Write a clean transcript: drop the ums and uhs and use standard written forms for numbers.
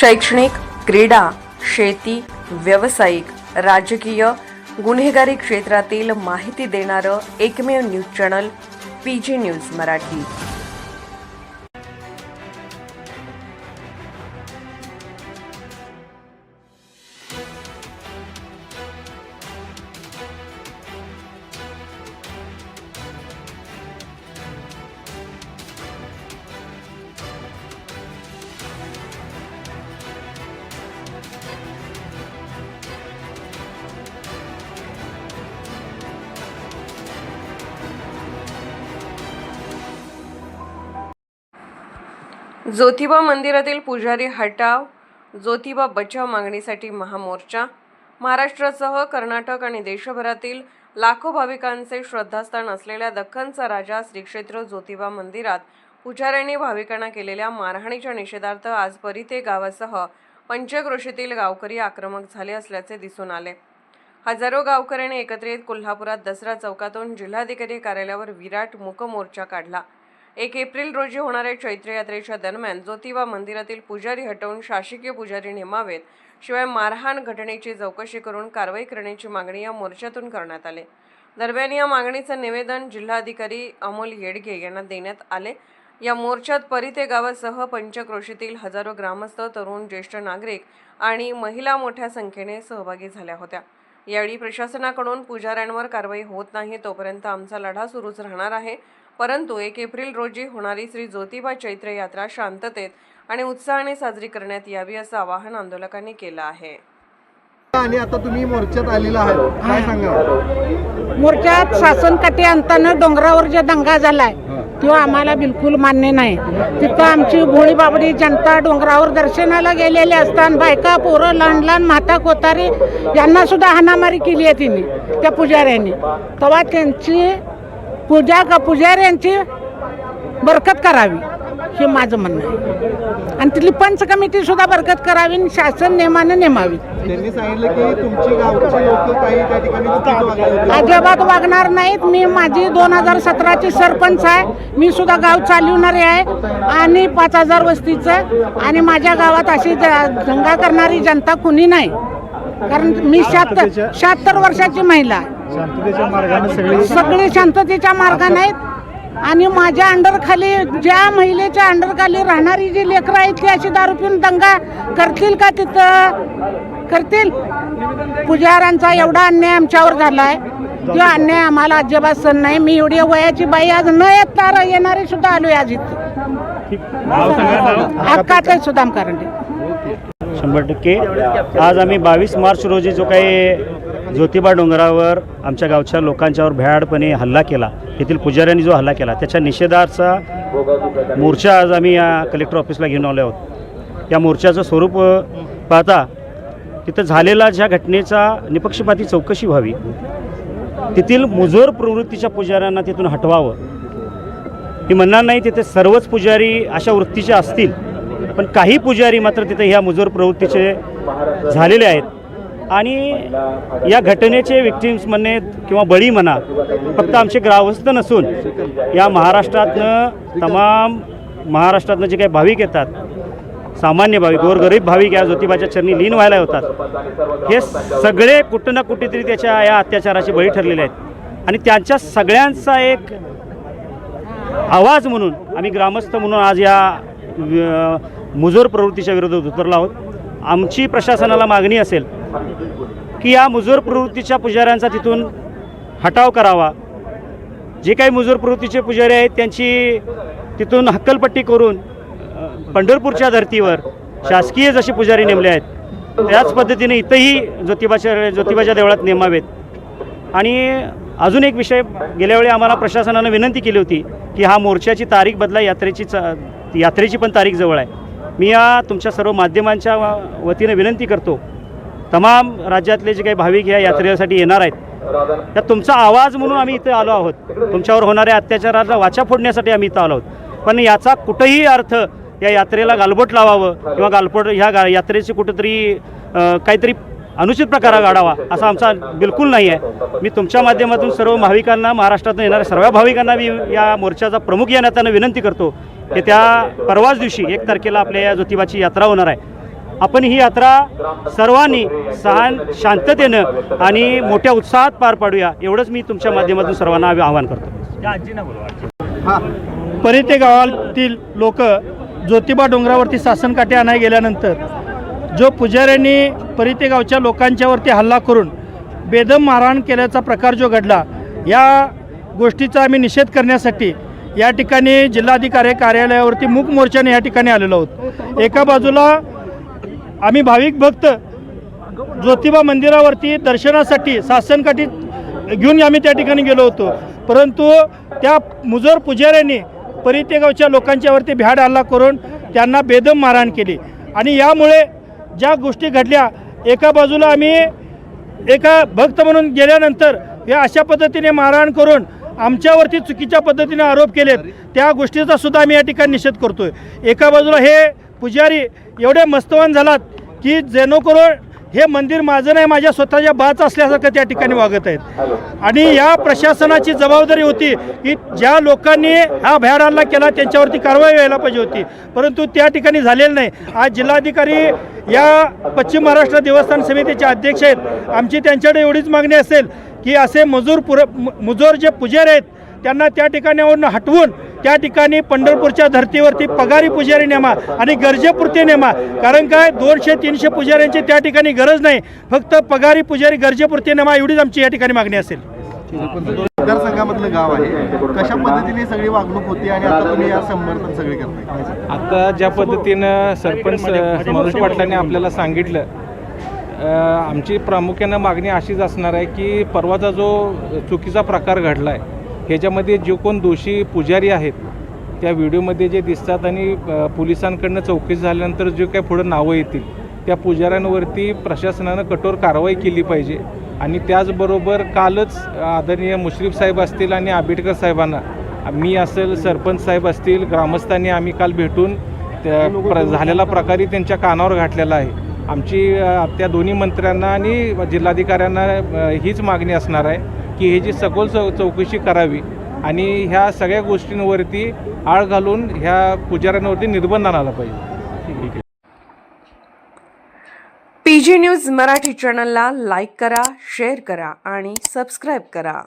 शैक्षणिक, क्रीडा, शेती, व्यावसायिक, राजकीय, गुन्हेगारी क्षेत्रातील माहिती देणारं एकमेव news channel PG news Marathi. Jyotiba मंदिरातील पुजारी हटाव, ज्योतिबा बचाव मागणीसाठी महामोर्चा। महाराष्ट्रासह कर्नाटक आणि देशभरातील लाखो भाविकांचे श्रद्धास्थान असलेल्या दख्खनचा राजा श्री क्षेत्र ज्योतिबा मंदिरात पुजाऱ्यांनी भाविकांना केलेल्या मारहाणीच्या निषेधार्थ आज परिते गावासह पंचक्रोशीतील गावकरी आक्रमक झाले असल्याचे दिसून आले। हजारो गावकऱ्यांनी एकत्रित कोल्हापुरात दसरा चौकातून जिल्हाधिकारी कार्यालयावर विराट मूक मोर्चा काढला। 1 एप्रिल रोजी होणाऱ्या चैत्र यात्रेच्या दरम्यान ज्योतिबा मंदिरातील पुजारी हटवून शासकीय पुजारी नेमावेत, शिवाय मारहाण घटनेची चौकशी करून कारवाई करण्याची मागणी या मोर्चातून करण्यात आली। दरम्यान या मागणीचे निवेदन जिल्हाधिकारी अमोल येडगे यांना देण्यात आले। या मोर्चात परिते गावासह पंचक्रोशीतील हजारो ग्रामस्थ, तरुण, ज्येष्ठ नागरिक आणि महिला मोठ्या संख्येने सहभागी झाल्या होत्या। यावेळी प्रशासनाकडून पुजाऱ्यांवर कारवाई होत नाही तोपर्यंत आमचा लढा सुरूच राहणार आहे, परंतु 1 एप्रिल रोजी होणारी श्री ज्योतिबा चैत्र यात्रा शांततेत आणि उत्साहाने साजरी करण्यात यावी असं आवाहन आंदोलकांनी केलं आहे। आणि आता तुम्ही मोर्चात आलेला आहात, काय सांगा? मोर्चात शासन काटे आणताना डोंगरावर जो दंगा झालाय तो आम्हाला बिलकुल मान्य नाही। तिथं आमची भोळी बाबडी जनता डोंगरावर दर्शनाला गेलेले असताना बायका, पोरं, लहान लहान माता, कोतारी यांना सुद्धा हाणामारी केली आहे तिने त्या पुजाऱ्यांनी। तेव्हा त्यांची पुजाऱ्यांची बरकत करावी हे माझं म्हणणं आहे आणि तिथली पंच कमिटी सुद्धा बरकत करावी, शासन नेमानं नेमावी। त्यांनी सांगितलं की तुमची गावची लोक काही त्या ठिकाणी अजिबात वागणार नाहीत। मी माझी 2017ची सरपंच आहे, मी सुद्धा गाव चालवणारी आहे आणि 5000 वस्तीचं, आणि माझ्या गावात अशी दंगा करणारी जनता कुणी नाही, कारण मी 76 वर्षाची महिला आहे। सगळे शांततेच्या मार्गाने आहेत आणि माझ्या अंडरखाली, ज्या महिलेच्या अंडरखाली राहणारी जी लेकरं आहेत ती अशी दारू पिऊन दंगा करतील का? तिथं करतील? पुजाऱ्यांचा एवढा अन्याय आमच्यावर झाला आहे, तो अन्याय आम्हाला अजिबात सहन नाही। मी एवढी वयाची बाई आज न येता येणारी सुद्धा आलोय आज इथं। अक्काताई सुदाम कारंडे। 100% आज आम्ही 22 मार्च रोजी जो काही ज्योतिबा डोंगरावर आमच्या गावच्या लोकांच्यावर भ्याडपणे हल्ला केला, येथील पुजाऱ्यांनी जो हल्ला केला त्याच्या निषेधार्थ मोर्चा आज आम्ही या कलेक्टर ऑफिसला घेऊन आलो आहोत। या मोर्चाचं स्वरूप पाहता तिथं झालेल्या ज्या घटनेचा निपक्षपाती चौकशी व्हावी, तेथील मुजोर प्रवृत्तीच्या पुजाऱ्यांना तिथून हटवावं। मी म्हणणार नाही तिथे सर्वच पुजारी अशा वृत्तीचे असतील, पण काही पुजारी मात्र तिथे ह्या मुजोर प्रवृत्तीचे झालेले आहेत आणि या घटनेचे विक्टिम्स म्हणणे किंवा बळी म्हणा फक्त आमचे ग्रामस्थ नसून या महाराष्ट्रातनं जे काही भाविक येतात, सामान्य भाविक, गोरगरीब भाविक या ज्योतिबाच्या चरणी लीन व्हायला होतात, हे सगळे कुठं ना कुठेतरी त्याच्या या अत्याचाराचे बळी ठरलेले आहेत आणि त्यांच्या सगळ्यांचा एक आवाज म्हणून आम्ही ग्रामस्थ म्हणून आज या मुजोर प्रवृत्तीच्या विरोधात उतरलो आहोत। आमची प्रशासनाला मागणी असेल की या मुजोर प्रवृत्तीच्या पुजाऱ्यांचा तिथून हटाव करावा। जे काही मुजोर प्रवृत्तीचे पुजारी आहेत त्यांची तिथून हक्कलपट्टी करून पंढरपूरच्या धर्तीवर शासकीय जसे पुजारी नेमले आहेत त्याच पद्धतीने इथंही ज्योतिबाच्या देवळात नेमावेत। आणि अजून एक विषय, गेल्यावेळी आम्हाला प्रशासनानं विनंती केली होती की हा मोर्चाची तारीख बदला, यात्रेची पण तारीख जवळ आहे। मी या तुमच्या सर्व माध्यमांच्या वतीने विनंती करतो, तमाम राज्यातले जे काही भाविक या यात्रेसाठी येणार आहेत त्या तुमचा आवाज म्हणून आम्ही इथे आलो आहोत, तुमच्यावर होणाऱ्या अत्याचाराला वाचा फोडण्यासाठी आम्ही इथं आलो आहोत। पण याचा कुठेही अर्थ या यात्रेला गालबोट लावावं किंवा ह्या यात्रेची कुठेतरी काहीतरी अनुचित प्रकार घडावा असा आमचा बिलकुल नाही आहे। मी तुमच्या माध्यमातून सर्व भाविकांना, महाराष्ट्रातून येणाऱ्या सर्व भाविकांना मी या मोर्चाचा प्रमुख या नात्यानं विनंती करतो की त्या परवाच दिवशी 1 तारखेला आपल्या या ज्योतिबाची यात्रा होणार आहे आपण ही यात्रा सर्वांनी शांततेनं आणि मोठ्या उत्साहात पार पाडूया, एवढंच मी तुमच्या माध्यमातून सर्वांना आवाहन करतो. हां परिते गावातील लोक ज्योतिबा डोंगरावरती सासनकाठी आणाय गेल्यानंतर जो पुजाऱ्यांनी परिते गावच्या लोकांच्यावरती हल्ला करून बेदम मारहाण केल्याचा प्रकार जो घडला, या गोष्टीचा आम्ही निषेध करण्यासाठी या ठिकाणी जिल्हाधिकारी कार्यालयावरती मूक मोर्चाने या ठिकाणी आलेलो आहोत. एका बाजूला आम्ही भाविक भक्त ज्योतिबा मंदिरावरती दर्शनासाठी सासनकाठी घेऊन आम्ही त्या ठिकाणी गेलो होतो, परंतु त्या मुजोर पुजाऱ्यांनी परिते गावच्या लोकांच्यावरती भ्याड हल्ला करून त्यांना बेदम मारहाण केली. आणि यामुळे ज्या गोष्टी घडल्या, एका बाजूला आम्ही एका भक्त म्हणून गेल्यानंतर हे अशा पद्धतीने मारहाण करून आमच्यावरती चुकीच्या पद्धतीने आरोप केलेत, त्या गोष्टीचा सुद्धा आम्ही या ठिकाणी निषेध करतोय. एका बाजूला हे पुजारी एवढे मस्तवान झालात की जेणेकरून हे मंदिर माझं नाही, माझ्या स्वतःच्या बाच असल्यासारखं त्या ठिकाणी वागत आहेत. आणि या प्रशासनाची जबाबदारी होती की ज्या लोकांनी हा भ्याड हल्ला केला त्यांच्यावरती कारवाई व्हायला पाहिजे होती, परंतु त्या ठिकाणी झालेलं नाही. आज जिल्हाधिकारी या पश्चिम महाराष्ट्र देवस्थान समितीचे अध्यक्ष आहेत. आमची त्यांच्याकडे एवढीच मागणी असेल की असे मुजोर जे पुजारी आहेत त्यांना त्या ठिकाणावरून हटवून त्या ठिकाणी पंढरपूरच्या धर्तीवरती पगारी पुजारी नेमा आणि गरजेपुरते नेमा. कारण काय 200-300 पुजाऱ्यांची त्या ठिकाणी गरज नाही, फक्त पगारी पुजारी गरजेपुरते नेमा, एवढीच आमची या ठिकाणी मागणी असेल. मतदारसंघामधलं गाव आहे, कशा पद्धतीने सगळी वागणूक होती आणि आता तुम्ही या समर्थन सगळे करताय? आता ज्या पद्धतीनं सरपंच मनोज पाटलांनी आपल्याला सांगितलं, आमची प्रामुख्यानं मागणी अशीच असणार आहे की परवाचा जो चुकीचा प्रकार घडला आहे ह्याच्यामध्ये जे कोण दोषी पुजारी आहेत त्या व्हिडिओमध्ये जे दिसतात आणि पोलिसांकडनं चौकशी झाल्यानंतर जे काही पुढं नावं येतील त्या पुजाऱ्यांवरती प्रशासनानं कठोर कारवाई केली पाहिजे. आणि त्याचबरोबर कालच आदरणीय मुश्रीफ साहेब असतील आणि आंबेडकर साहेबांना, मी असेल, सरपंच साहेब असतील, ग्रामस्थांनी आम्ही काल भेटून त्या झालेला प्रकारे त्यांच्या कानावर घातलेला आहे. आमची त्या दोन्ही मंत्र्यांना आणि जिल्हाधिकाऱ्यांना हीच मागणी असणार आहे की हे जी सखोल चौकशी करावी आणि ह्या सगळ्या गोष्टींवरती आळ घालून ह्या पुजाऱ्यांवरती निर्बंध आणायला पाहिजे. PG न्यूज मराठी चॅनलला लाईक करा, शेअर करा आणि सबस्क्राईब करा.